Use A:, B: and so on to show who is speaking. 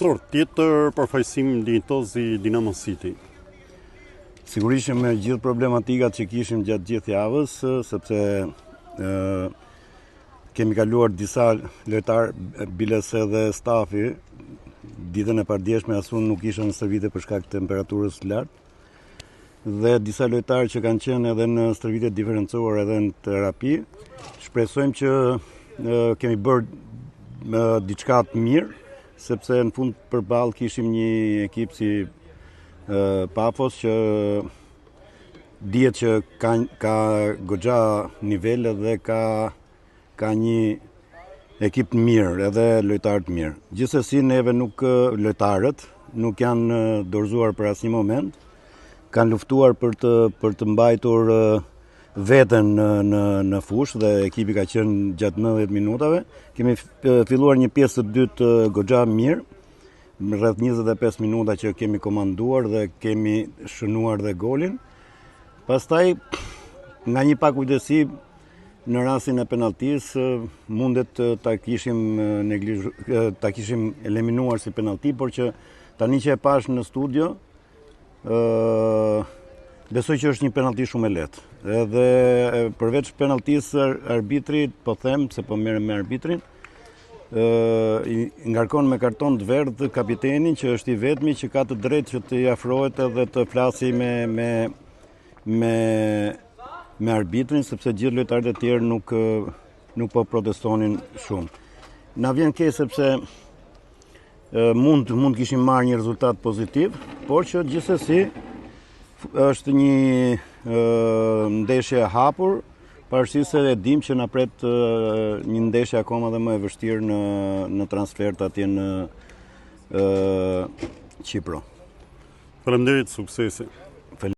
A: Tjetër përfaqësim dinjitoz i Dinamo City.
B: Sigurisht me gjithë problematikat që kishim gjatë gjithë javës, sepse kemi kaluar disa lojtarë, biles edhe stafi, ditën e pardjeshme asun nuk ishën në stërvitje për shkak të temperaturës lartë, dhe disa lojtarë që kanë qenë edhe në stërvitje diferencuar edhe në terapi. Shpresojmë që kemi bërë diçka të mirë, sepse në fund përballë kishim një ekip si Pafos që dihet që ka goxha nivele dhe ka një ekip të mirë edhe lojtarë të mirë. Gjithsesi neve lojtarët nuk janë dorëzuar për asnjë moment, kanë luftuar për të mbajtur veten në fushë dhe ekipi ka qenë gjatë 90 minutave. Kemi filluar një pjesë të dytë goxha mirë, rreth 25 minuta që kemi komanduar dhe kemi shënuar dhe golin. Pastaj nga një pakujdesi në rastin e penaltis mundet ta kishim eliminuar si penalti, por që tani që e pash në studio besoj që është një penalti shumë e lehtë. Edhe përveç penaltisë arbitri, po them se po merrem me arbitrin, i ngarkon me karton të verdh kapitenin që është i vetmi që ka të drejtë që të afrohet edhe të flasë me arbitrin, sepse gjithë lojtarët e tjerë nuk po protestonin shumë. Na vjen keq sepse mund kishim marrë një rezultat pozitiv, por që gjithsesi është një ndeshje e hapur, pavarësisht se e dim që na pret një ndeshje akoma dhe më e vështirë në transfert atje në Qipro.
A: Faleminderit, suksese.